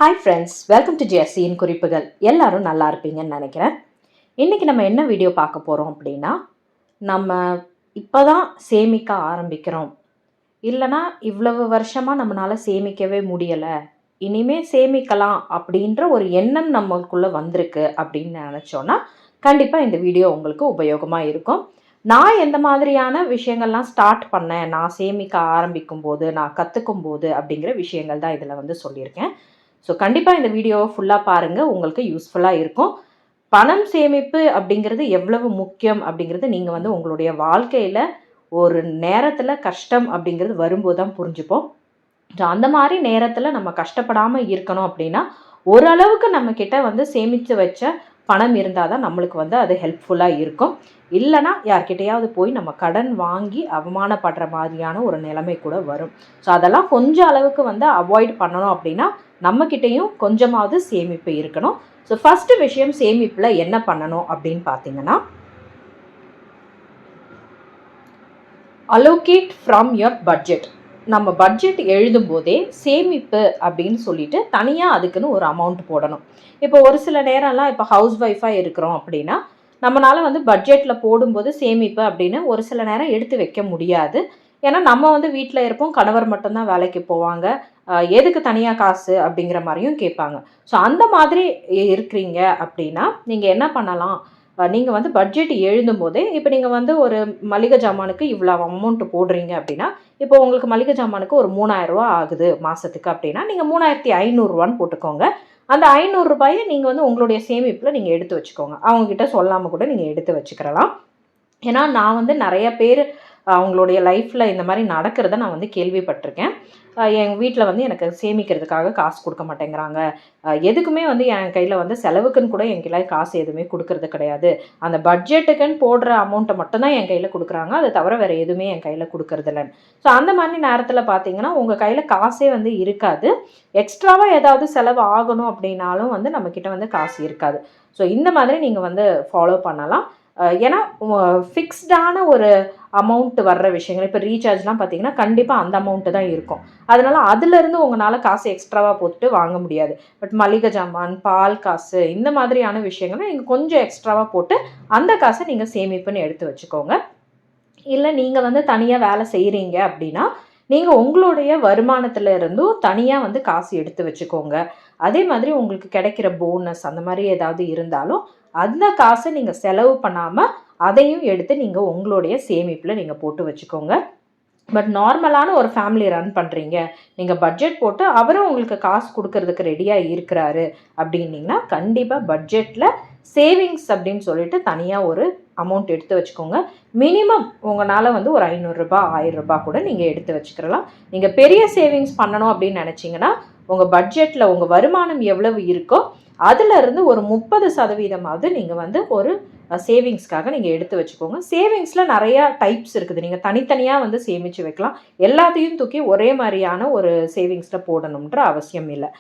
Hi friends, welcome to ஜெயசியின் குறிப்புகள். எல்லாரும் நல்லா இருப்பீங்கன்னு நினைக்கிறேன். இன்றைக்கி நம்ம என்ன வீடியோ பார்க்க போகிறோம் அப்படின்னா, நம்ம இப்போ தான் சேமிக்க ஆரம்பிக்கிறோம், இல்லைனா இவ்வளவு வருஷமாக நம்மளால் சேமிக்கவே முடியலை, இனிமேல் சேமிக்கலாம் அப்படின்ற ஒரு எண்ணம் நம்மளுக்குள்ளே வந்திருக்கு அப்படின்னு நினச்சோன்னா கண்டிப்பாக இந்த வீடியோ உங்களுக்கு உபயோகமாக இருக்கும். நான் எந்த மாதிரியான விஷயங்கள்லாம் ஸ்டார்ட் பண்ணேன், நான் சேமிக்க ஆரம்பிக்கும் போது, நான் கற்றுக்கும் போது அப்படிங்கிற விஷயங்கள் தான் இதில் சொல்லியிருக்கேன். ஸோ கண்டிப்பாக இந்த வீடியோவை ஃபுல்லாக பாருங்கள், உங்களுக்கு யூஸ்ஃபுல்லாக இருக்கும். பணம் சேமிப்பு அப்படிங்கிறது எவ்வளவு முக்கியம் அப்படிங்கிறது நீங்கள் உங்களுடைய வாழ்க்கையில் ஒரு நேரத்தில் கஷ்டம் அப்படிங்கிறது வரும்போது தான் புரிஞ்சுப்போம். ஸோ அந்த மாதிரி நேரத்தில் நம்ம கஷ்டப்படாமல் இருக்கணும் அப்படின்னா ஓரளவுக்கு நம்மக்கிட்ட சேமித்து வச்ச பணம் இருந்தால் தான் நம்மளுக்கு அது ஹெல்ப்ஃபுல்லாக இருக்கும். இல்லைனா யார்கிட்டையாவது போய் நம்ம கடன் வாங்கி அவமானப்படுற மாதிரியான ஒரு நிலைமை கூட வரும். ஸோ அதெல்லாம் கொஞ்சம் அளவுக்கு அவாய்ட் பண்ணணும் அப்படின்னா நம்மக்கிட்டையும் கொஞ்சமாவது சேமிப்பு இருக்கணும். ஸோ ஃபஸ்ட்டு விஷயம், சேமிப்பில் என்ன பண்ணணும் அப்படின்னு பார்த்தீங்கன்னா, அலோகேட் ஃப்ரம் யுவர் பட்ஜெட். நம்ம பட்ஜெட் எழுதும்போதே சேமிப்பு அப்படின்னு சொல்லிட்டு தனியாக அதுக்குன்னு ஒரு அமௌண்ட் போடணும். இப்போ ஒரு சில நேரம்லாம் இப்போ ஹவுஸ் ஒய்ஃபாக இருக்கிறோம் அப்படின்னா நம்மளால் பட்ஜெட்டில் போடும்போது சேமிப்பு அப்படின்னு ஒரு சில நேரம் எடுத்து வைக்க முடியாது. ஏன்னா நம்ம வீட்டில் இருப்போம், கணவர் மட்டும்தான் வேலைக்கு போவாங்க, எதுக்கு தனியாக காசு அப்படிங்கிற மாதிரியும் கேட்பாங்க. ஸோ அந்த மாதிரி இருக்கிறீங்க அப்படின்னா நீங்கள் என்ன பண்ணலாம், நீங்கள் பட்ஜெட் எழுதும் போதே இப்போ நீங்கள் ஒரு மளிகை ஜாமானுக்கு இவ்வளோ அமௌண்ட்டு போடுறீங்க அப்படின்னா, இப்போ உங்களுக்கு மளிகை ஜாமானுக்கு ஒரு 3000 ரூபா ஆகுது மாதத்துக்கு அப்படின்னா நீங்கள் 3500 போட்டுக்கோங்க. அந்த 500 ரூபாயை நீங்கள் உங்களுடைய சேமிப்பில் நீங்கள் எடுத்து வச்சுக்கோங்க. அவங்கக்கிட்ட சொல்லாமல் கூட நீங்கள் எடுத்து வச்சுக்கிறலாம். ஏன்னா நான் நிறைய பேர் அவங்களுடைய லைஃப்பில் இந்த மாதிரி நடக்கிறத நான் கேள்விப்பட்டிருக்கேன். எங்கள் வீட்டில் எனக்கு சேமிக்கிறதுக்காக காசு கொடுக்க மாட்டேங்கிறாங்க, எதுக்குமே என் கையில் செலவுக்குன்னு கூட என் கையில் காசு எதுவுமே கொடுக்கறது கிடையாது, அந்த பட்ஜெட்டுக்குன்னு போடுற அமௌண்ட்டை மட்டும்தான் என் கையில் கொடுக்குறாங்க, அதை தவிர வேறு எதுவுமே என் கையில் கொடுக்கறதில்லன்னு. ஸோ அந்த மாதிரி நேரத்தில் பார்த்தீங்கன்னா உங்கள் கையில் காசே இருக்காது. எக்ஸ்ட்ராவாக ஏதாவது செலவு ஆகணும் அப்படின்னாலும் நம்மக்கிட்ட காசு இருக்காது. ஸோ இந்த மாதிரி நீங்கள் ஃபாலோ பண்ணலாம். ஏன்னா ஃபிக்ஸ்டான ஒரு அமௌண்ட் வர்ற விஷயங்கள், இப்போ ரீசார்ஜ்லாம் பார்த்தீங்கன்னா கண்டிப்பாக அந்த அமௌண்ட்டு தான் இருக்கும். அதனால் அதுலேருந்து உங்களால் காசு எக்ஸ்ட்ராவாக போட்டு வாங்க முடியாது. பட் மளிகை ஜாமான், பால் காசு, இந்த மாதிரியான விஷயங்களை நீங்கள் கொஞ்சம் எக்ஸ்ட்ராவாக போட்டு அந்த காசை நீங்கள் சேமிப்புன்னு எடுத்து வச்சுக்கோங்க. இல்லை நீங்கள் தனியாக வேலை செய்கிறீங்க அப்படின்னா நீங்கள் உங்களுடைய வருமானத்தில் இருந்தும் தனியாக காசு எடுத்து வச்சுக்கோங்க. அதே மாதிரி உங்களுக்கு கிடைக்கிற போனஸ் அந்த மாதிரி ஏதாவது இருந்தாலும் அந்த காசை நீங்கள் செலவு பண்ணாமல் அதையும் எடுத்து நீங்கள் உங்களுடைய சேமிப்பில் நீங்கள் போட்டு வச்சுக்கோங்க. பட் நார்மலான ஒரு ஃபேமிலி ரன் பண்ணுறீங்க, நீங்கள் பட்ஜெட் போட்டு அவரும் உங்களுக்கு காசு கொடுக்கறதுக்கு ரெடியாக இருக்கிறாரு அப்படின்னிங்கன்னா கண்டிப்பாக பட்ஜெட்டில் சேவிங்ஸ் அப்படின்னு சொல்லிட்டு தனியாக ஒரு அமௌண்ட் எடுத்து வச்சுக்கோங்க. மினிமம் உங்களால் ஒரு 500 ரூபா 1000 ரூபா கூட நீங்கள் எடுத்து வச்சுக்கிறலாம். நீங்கள் பெரிய சேவிங்ஸ் பண்ணணும் அப்படின்னு நினச்சிங்கன்னா உங்கள் பட்ஜெட்டில் உங்கள் வருமானம் எவ்வளவு இருக்கோ அதிலிருந்து ஒரு 30% நீங்கள் ஒரு சேவிங்ஸ்க்காக நீங்கள் எடுத்து வச்சுக்கோங்க. சேவிங்ஸில் நிறையா டைப்ஸ் இருக்குது, நீங்கள் தனித்தனியாக சேமித்து வைக்கலாம். எல்லாத்தையும் தூக்கி ஒரே மாதிரியான ஒரு சேவிங்ஸில் போடணுன்ற அவசியம் இல்லை.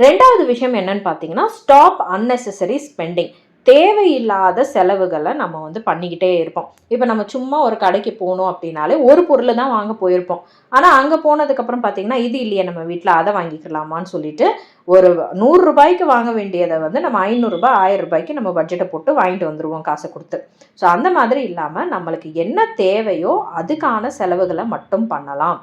ரெண்டாவது விஷயம் என்னன்னு பார்த்தீங்கன்னா, ஸ்டாப் அன்னெசரி ஸ்பெண்டிங். தேவையில்லாத செலவுகளை நம்ம பண்ணிக்கிட்டே இருப்போம். இப்போ நம்ம சும்மா ஒரு கடைக்கு போகணும் அப்படின்னாலே ஒரு பொருள் தான் வாங்க போயிருப்போம். ஆனால் அங்கே போனதுக்கப்புறம் பார்த்தீங்கன்னா இது இல்லையே நம்ம வீட்டில், அதை வாங்கிக்கலாமான்னு சொல்லிட்டு ஒரு 100 ரூபாய்க்கு வாங்க வேண்டியதை நம்ம 500 ரூபாய் 1000 ரூபாய்க்கு நம்ம பட்ஜெட்டை போட்டு வாங்கிட்டு வந்துடுவோம் காசை கொடுத்து. ஸோ அந்த மாதிரி இல்லாமல் நம்மளுக்கு என்ன தேவையோ அதுக்கான செலவுகளை மட்டும் பண்ணலாம்.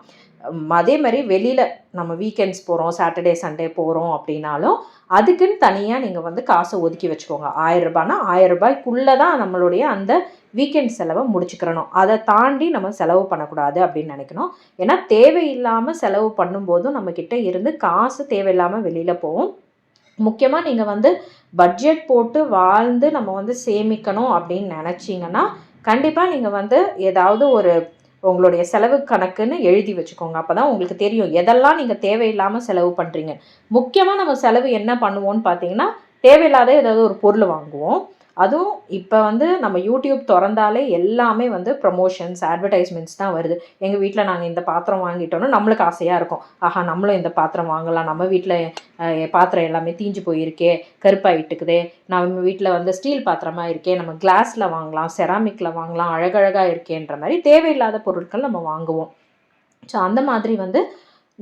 அதே மாதிரி வெளியில் நம்ம வீக்கெண்ட்ஸ் போகிறோம், சாட்டர்டே சண்டே போகிறோம் அப்படின்னாலும் அதுக்குன்னு தனியாக நீங்கள் காசை ஒதுக்கி வச்சுக்கோங்க. 1000 ரூபாய்னா 1000 ரூபாய்க்குள்ளே தான் நம்மளுடைய அந்த வீக்கெண்ட் செலவை முடிச்சுக்கிறணும். அதை தாண்டி நம்ம செலவு பண்ணக்கூடாது அப்படின்னு நினைக்கணும். ஏன்னா தேவையில்லாமல் செலவு பண்ணும்போதும் நம்மக்கிட்ட இருந்து காசு தேவையில்லாமல் வெளியில் போகும். முக்கியமாக நீங்கள் பட்ஜெட் போட்டு வாழ்ந்து நம்ம சேமிக்கணும் அப்படின்னு நினச்சிங்கன்னா கண்டிப்பாக நீங்கள் ஏதாவது ஒரு உங்களுடைய செலவு கணக்குன்னு எழுதி வச்சுக்கோங்க. அப்போ தான் உங்களுக்கு தெரியும் எதெல்லாம் நீங்கள் தேவையில்லாமல் செலவு பண்ணுறீங்க. முக்கியமாக நம்ம செலவு என்ன பண்ணுவோன்னு பார்த்தீங்கன்னா, தேவையில்லாத ஏதாவது ஒரு பொருள் வாங்குவோம். அதுவும் இப்போ நம்ம யூடியூப் திறந்தாலே எல்லாமே ப்ரமோஷன்ஸ், அட்வர்டைஸ்மெண்ட்ஸ் தான் வருது. எங்கள் வீட்டில் நாங்கள் இந்த பாத்திரம் வாங்கிட்டோன்னா நம்மளுக்கு ஆசையாக இருக்கும், ஆஹா நம்மளும் இந்த பாத்திரம் வாங்கலாம், நம்ம வீட்டில் பாத்திரம் எல்லாமே தீஞ்சு போயிருக்கே, கருப்பாயிட்டுக்குதே, நம்ம வீட்டில் ஸ்டீல் பாத்திரமாக இருக்கே, நம்ம கிளாஸில் வாங்கலாம், செராமிக்கில் வாங்கலாம், அழகழகாக இருக்கேன்ற மாதிரி தேவையில்லாத பொருட்கள் நம்ம வாங்குவோம். ஸோ அந்த மாதிரி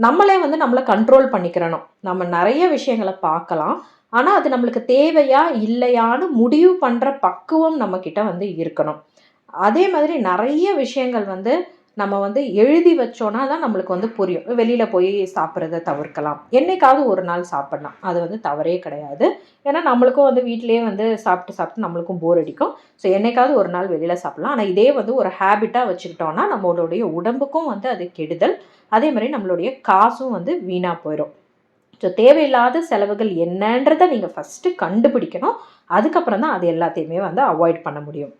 நம்மளே வந்து நம்மளை கண்ட்ரோல் பண்ணிக்கிறணும். நம்ம நிறைய விஷயங்களை பார்க்கலாம். ஆனால் அது நம்மளுக்கு தேவையா இல்லையான்னு முடிவு பண்ணுற பக்குவம் நம்மக்கிட்ட வந்து இருக்கணும். அதே மாதிரி நிறைய விஷயங்கள் வந்து நம்ம வந்து எழுதி வச்சோன்னா தான் நம்மளுக்கு வந்து புரியும். வெளியில் போய் சாப்பிட்றத தவிர்க்கலாம். என்னைக்காவது ஒரு நாள் சாப்பிட்லாம். அது வந்து தவறே கிடையாது. ஏன்னா நம்மளுக்கும் வந்து வீட்டிலேயே வந்து சாப்பிட்டு நம்மளுக்கும் போர் அடிக்கும். ஸோ என்னைக்காவது ஒரு நாள் வெளியில் சாப்பிட்லாம். ஆனால் இதே வந்து ஒரு ஹேபிட்டாக வச்சுக்கிட்டோன்னா நம்மளுடைய உடம்புக்கும் வந்து அது கெடுதல். அதே மாதிரி நம்மளுடைய காசும் வந்து வீணாக போயிடும். ஸோ தேவையில்லாத செலவுகள் என்னன்றதை நீங்கள் ஃபஸ்ட்டு கண்டுபிடிக்கணும். அதுக்கப்புறம் தான் அது எல்லாத்தையுமே வந்து அவாய்ட் பண்ண முடியும்.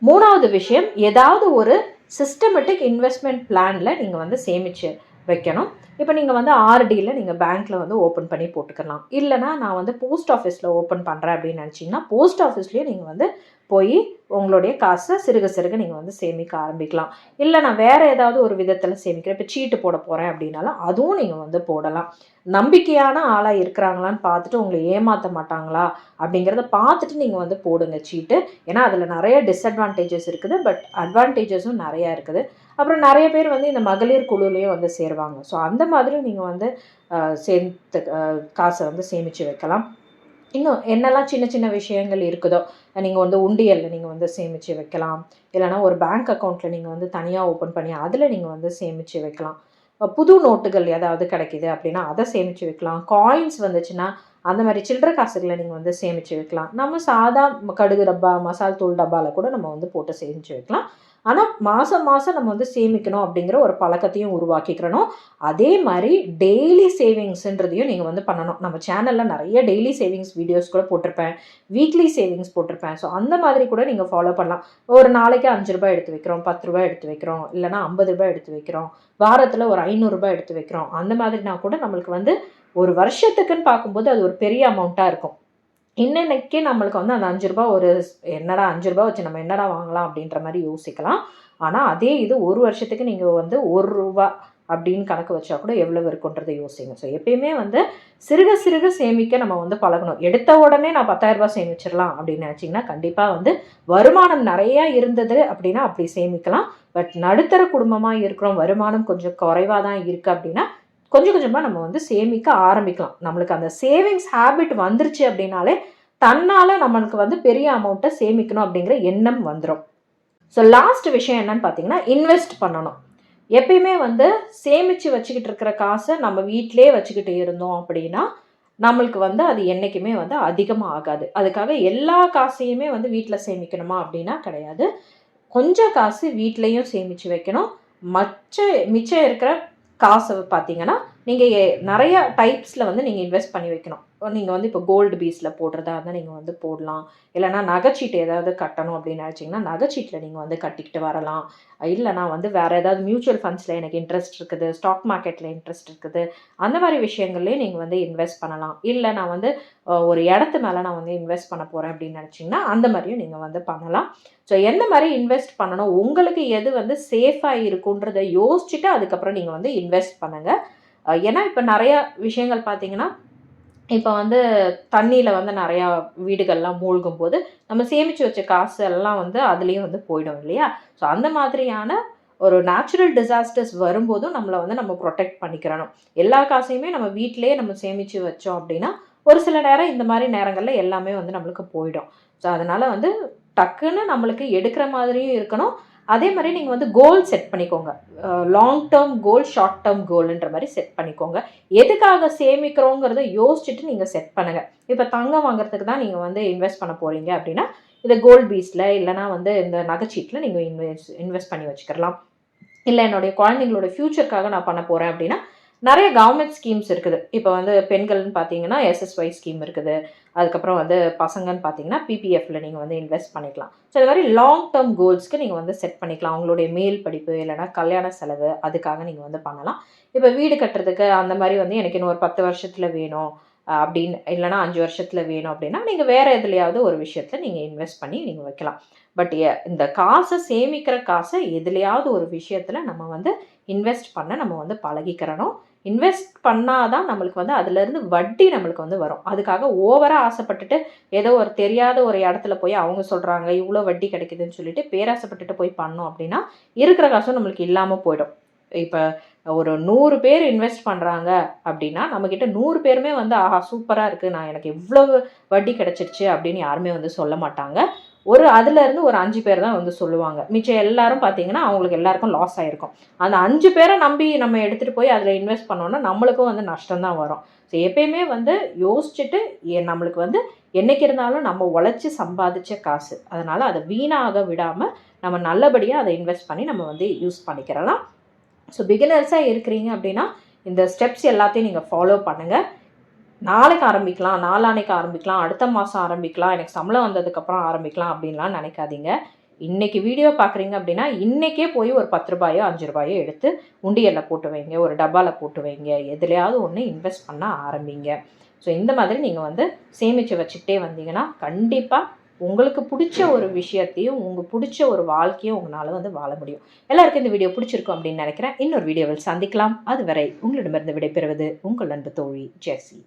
3வது விஷயம், ஏதாவது ஒரு சிஸ்டமேட்டிக் இன்வெஸ்ட்மெண்ட் பிளானில் நீங்கள் வந்து சேமித்து வைக்கணும். இப்போ நீங்கள் வந்து ஆர்டியில் நீங்கள் பேங்க்கில் வந்து ஓப்பன் பண்ணி போட்டுக்கலாம். இல்லைனா நான் வந்து போஸ்ட் ஆஃபீஸில் ஓப்பன் பண்ணுறேன் அப்படின்னு நினச்சிங்கன்னா போஸ்ட் ஆஃபீஸ்லேயே நீங்கள் வந்து போய் உங்களுடைய காசை சிறுக சிறுக நீங்கள் வந்து சேமிக்க ஆரம்பிக்கலாம். இல்லை நான் வேறு ஏதாவது ஒரு விதத்தில் சேமிக்கிறேன், இப்போ சீட்டு போட போகிறேன் அப்படின்னாலும் அதுவும் நீங்கள் வந்து போடலாம். நம்பிக்கையான ஆளாக இருக்கிறாங்களான்னு பார்த்துட்டு உங்களை ஏமாற்ற மாட்டாங்களா அப்படிங்கிறத பார்த்துட்டு நீங்கள் வந்து போடுங்க சீட்டு. ஏன்னா அதில் நிறைய டிஸ்அட்வான்டேஜஸ் இருக்குது, பட் அட்வான்டேஜஸும் நிறையா இருக்குது. அப்புறம் நிறைய பேர் வந்து இந்த மகளிர் குழுலேயும் வந்து சேருவாங்க. ஸோ அந்த மாதிரி நீங்கள் வந்து சேர்த்து காசை வந்து சேமித்து வைக்கலாம். இன்னும் என்னெல்லாம் சின்ன சின்ன விஷயங்கள் இருக்குதோ நீங்கள் வந்து உண்டியலில் நீங்கள் வந்து சேமித்து வைக்கலாம். இல்லைனா ஒரு பேங்க் அக்கௌண்ட்டில் நீங்கள் வந்து தனியாக ஓப்பன் பண்ணி அதில் நீங்கள் வந்து சேமித்து வைக்கலாம். புது நோட்டுகள் ஏதாவது கிடைக்கிது அப்படின்னா அதை சேமித்து வைக்கலாம். காயின்ஸ் வந்துச்சுன்னா அந்த மாதிரி சில்லறை காசுகளை நீங்கள் வந்து சேமித்து வைக்கலாம். நம்ம சாதா கடுகு டப்பா, மசால் தூள் டப்பாவில் கூட நம்ம வந்து போட்டு சேமித்து வைக்கலாம். ஆனால் மாதம் நம்ம வந்து சேமிக்கணும் அப்படிங்கிற ஒரு பழக்கத்தையும் உருவாக்கிக்கிறணும். அதே மாதிரி டெய்லி சேவிங்ஸுன்றதையும் நீங்கள் வந்து பண்ணணும். நம்ம சேனலில் நிறைய டெய்லி சேவிங்ஸ் வீடியோஸ் கூட போட்டிருப்பேன், வீக்லி சேவிங்ஸ் போட்டிருப்பேன். ஸோ அந்த மாதிரி கூட நீங்கள் ஃபாலோ பண்ணலாம். ஒரு நாளைக்கு ₹5 எடுத்து வைக்கிறோம், ₹10 எடுத்து வைக்கிறோம், இல்லைனா ₹50 எடுத்து வைக்கிறோம், வாரத்தில் ஒரு ₹500 எடுத்து வைக்கிறோம். அந்த மாதிரினா கூட நம்மளுக்கு வந்து ஒரு வருஷத்துக்குன்னு பார்க்கும்போது அது ஒரு பெரிய அமௌண்ட்டாக இருக்கும். இன்னன்னைக்கே நம்மளுக்கு வந்து அந்த ₹5 ஒரு என்னடா ₹5 வச்சு நம்ம என்னடா வாங்கலாம் அப்படின்ற மாதிரி யோசிக்கலாம். ஆனால் அதே இது ஒரு வருஷத்துக்கு நீங்கள் வந்து ₹1 அப்படின்னு கணக்கு வச்சா கூட எவ்வளவு இருக்குன்றதை யோசிங்க. ஸோ எப்பயுமே வந்து சிறுக சிறுக சேமிக்க நம்ம வந்து பழகணும். எடுத்த உடனே நான் ₹10,000 சேமிச்சிடலாம் அப்படின்னு நினச்சிங்கன்னா கண்டிப்பாக வந்து வருமானம் நிறையா இருந்தது அப்படின்னா அப்படி சேமிக்கலாம். பட் நடுத்தர குடும்பமாக இருக்கிறோம், வருமானம் கொஞ்சம் குறைவாக தான் இருக்குது அப்படின்னா கொஞ்சம் கொஞ்சமாக நம்ம வந்து சேமிக்க ஆரம்பிக்கலாம். நம்மளுக்கு அந்த சேவிங்ஸ் ஹேபிட் வந்துருச்சு அப்படின்னாலே தன்னால் நம்மளுக்கு வந்து பெரிய அமௌண்ட்டை சேமிக்கணும் அப்படிங்கிற எண்ணம் வந்துடும். ஸோ லாஸ்ட் விஷயம் என்னன்னு பார்த்தீங்கன்னா இன்வெஸ்ட் பண்ணணும். எப்பயுமே வந்து சேமித்து வச்சுக்கிட்டு இருக்கிற காசை நம்ம வீட்டிலே வச்சுக்கிட்டு இருந்தோம் அப்படின்னா நம்மளுக்கு வந்து அது என்றைக்குமே வந்து அதிகமாக ஆகாது. அதுக்காக எல்லா காசையுமே வந்து வீட்டில் சேமிக்கணுமா அப்படின்னா கிடையாது. கொஞ்சம் காசு வீட்லேயும் சேமித்து வைக்கணும். மிச்சம் இருக்கிற காசை பார்த்தீங்கன்னா நீங்கள் நிறைய டைப்ஸில் வந்து நீங்கள் இன்வெஸ்ட் பண்ணி வைக்கணும். நீங்கள் வந்து இப்போ கோல்டு பீஸில் போடுறதா இருந்தால் நீங்கள் வந்து போடலாம். இல்லைனா நகைச்சீட்டு ஏதாவது கட்டணும் அப்படின்னு நினச்சிங்கன்னா நகைச்சீட்டில் நீங்கள் வந்து கட்டிக்கிட்டு வரலாம். இல்லைனா வந்து வேறு ஏதாவது மியூச்சுவல் ஃபண்ட்ஸில் எனக்கு இன்ட்ரெஸ்ட் இருக்குது, ஸ்டாக் மார்க்கெட்டில் இன்ட்ரெஸ்ட் இருக்குது, அந்த மாதிரி விஷயங்கள்லேயே நீங்கள் வந்து இன்வெஸ்ட் பண்ணலாம். இல்லை நான் வந்து ஒரு இடத்து மேலே நான் வந்து இன்வெஸ்ட் பண்ண போகிறேன் அப்படின்னு நினச்சிங்கன்னா அந்த மாதிரியும் நீங்கள் வந்து பண்ணலாம். ஸோ எந்த மாதிரி இன்வெஸ்ட் பண்ணணும், உங்களுக்கு எது வந்து சேஃபாக இருக்குன்றதை யோசிச்சுட்டு அதுக்கப்புறம் நீங்கள் வந்து இன்வெஸ்ட் பண்ணுங்கள். ஏன்னா இப்போ நிறையா விஷயங்கள் பார்த்தீங்கன்னா இப்போ வந்து தண்ணியில் வந்து நிறையா வீடுகள்லாம் மூழ்கும் போது நம்ம சேமித்து வச்ச காசு எல்லாம் வந்து அதுலேயும் வந்து போயிடும் இல்லையா? ஸோ அந்த மாதிரியான ஒரு நேச்சுரல் டிசாஸ்டர்ஸ் வரும்போதும் நம்மளை வந்து நம்ம ப்ரொடெக்ட் பண்ணிக்கிறணும். எல்லா காசையுமே நம்ம வீட்டிலேயே நம்ம சேமித்து வச்சோம் அப்படின்னா ஒரு சில நேரம் இந்த மாதிரி நேரங்களில் எல்லாமே வந்து நம்மளுக்கு போயிடும். ஸோ அதனால் வந்து டக்குன்னு நம்மளுக்கு எடுக்கிற மாதிரியும் இருக்கணும். அதே மாதிரி நீங்கள் வந்து கோல் செட் பண்ணிக்கோங்க. Long term goal, short term கோல்ன்ற மாதிரி செட் பண்ணிக்கோங்க. எதுக்காக சேமிக்கிறோங்கிறத யோசிச்சுட்டு நீங்கள் செட் பண்ணுங்கள். இப்போ தங்கம் வாங்குறதுக்கு தான் நீங்கள் வந்து இன்வெஸ்ட் பண்ண போகிறீங்க அப்படின்னா இதை கோல்ட் பீஸில் இல்லைனா வந்து இந்த நகைச்சீட்டில் நீங்கள் இன்வெஸ்ட் பண்ணி வச்சுக்கலாம். இல்லை என்னுடைய குழந்தைங்களோட ஃப்யூச்சருக்காக நான் பண்ண போகிறேன் அப்படின்னா நிறைய கவர்மெண்ட் ஸ்கீம்ஸ் இருக்குது. இப்போ வந்து பெண்கள்னு பார்த்தீங்கன்னா SSY ஸ்கீம் இருக்குது. அதுக்கப்புறம் வந்து பசங்கன்னு பார்த்தீங்கன்னா PPFல நீங்கள் வந்து இன்வெஸ்ட் பண்ணிக்கலாம். ஸோ இது மாதிரி லாங் டேர்ம் கோல்ஸ்க்கு நீங்கள் வந்து செட் பண்ணிக்கலாம். அவங்களுடைய மேல் படிப்பு இல்லைனா கல்யாண செலவு அதுக்காக நீங்கள் வந்து பண்ணலாம். இப்போ வீடு கட்டுறதுக்கு அந்த மாதிரி வந்து எனக்கு இன்னும் ஒரு 10 வருஷத்தில் வேணும் அப்படின்னு இல்லைனா 5 வருஷத்தில் வேணும் அப்படின்னா நீங்கள் வேறு எதுலையாவது ஒரு விஷயத்தில் நீங்கள் இன்வெஸ்ட் பண்ணி நீங்கள் வைக்கலாம். பட் இந்த காசை சேமிக்கிற காசை எதுலையாவது ஒரு விஷயத்தில் நம்ம வந்து இன்வெஸ்ட் பண்ண நம்ம வந்து பழகிக்கிறணும். இன்வெஸ்ட் பண்ணாதான் நம்மளுக்கு வந்து அதுலேருந்து வட்டி நம்மளுக்கு வந்து வரும். அதுக்காக ஓவராக ஆசைப்பட்டுட்டு ஏதோ ஒரு தெரியாத ஒரு இடத்துல போய் அவங்க சொல்கிறாங்க இவ்வளோ வட்டி கிடைக்குதுன்னு சொல்லிட்டு பேராசைப்பட்டுட்டு போய் பண்ணோம் அப்படின்னா இருக்கிற காசும் நம்மளுக்கு இல்லாமல் போயிடும். இப்போ ஒரு 100 பேர் இன்வெஸ்ட் பண்ணுறாங்க அப்படின்னா நம்மக்கிட்ட 100 பேருமே வந்து ஆஹா சூப்பராக இருக்குது, நான் எனக்கு இவ்வளவு வட்டி கிடச்சிருச்சு அப்படின்னு யாருமே வந்து சொல்ல மாட்டாங்க. அதுலேருந்து ஒரு 5 பேர் தான் வந்து சொல்லுவாங்க. மிச்சம் எல்லாரும் பார்த்தீங்கன்னா அவங்களுக்கு எல்லாருக்கும் லாஸ் ஆகிருக்கும். அந்த 5 பேரை நம்பி நம்ம எடுத்துகிட்டு போய் அதில் இன்வெஸ்ட் பண்ணோன்னா நம்மளுக்கும் வந்து நஷ்டம் தான் வரும். ஸோ எப்பயுமே வந்து யோசிச்சுட்டு நம்மளுக்கு வந்து என்றைக்கு இருந்தாலும் நம்ம உழைச்சி சம்பாதிச்ச காசு, அதனால் அதை வீணாக விடாமல் நம்ம நல்லபடியாக அதை இன்வெஸ்ட் பண்ணி நம்ம வந்து யூஸ் பண்ணிக்கிறலாம். ஸோ பிகினர்ஸாக இருக்கிறீங்க அப்படின்னா இந்த ஸ்டெப்ஸ் எல்லாத்தையும் நீங்கள் ஃபாலோ பண்ணுங்கள். நாளைக்கு ஆரம்பிக்கலாம், நாளான்னைக்கு ஆரம்பிக்கலாம், அடுத்த மாதம் ஆரம்பிக்கலாம், எனக்கு சம்பளம் வந்ததுக்கப்புறம் ஆரம்பிக்கலாம் அப்படின்லாம் நினைக்காதீங்க. இன்றைக்கி வீடியோ பார்க்குறீங்க அப்படின்னா இன்றைக்கே போய் ஒரு 10 ரூபாயோ 5 ரூபாயோ எடுத்து உண்டியலில் போட்டு வைங்க, ஒரு டப்பாவில் போட்டு வைங்க, எதுலையாவது ஒன்று இன்வெஸ்ட் பண்ண ஆரம்பிங்க. ஸோ இந்த மாதிரி நீங்கள் வந்து சேமித்து வச்சுக்கிட்டே வந்தீங்கன்னா கண்டிப்பாக உங்களுக்கு பிடிச்ச ஒரு விஷயத்தையும் உங்கள் பிடிச்ச ஒரு வாழ்க்கையும் உங்களால் வந்து வாழ முடியும். எல்லாருக்கும் இந்த வீடியோ பிடிச்சிருக்கும் அப்படின்னு நினைக்கிறேன். இன்னொரு வீடியோவில் சந்திக்கலாம். அதுவரை உங்களிடமிருந்து விடைபெறுவது உங்கள் அன்பு தோழி ஜெசி.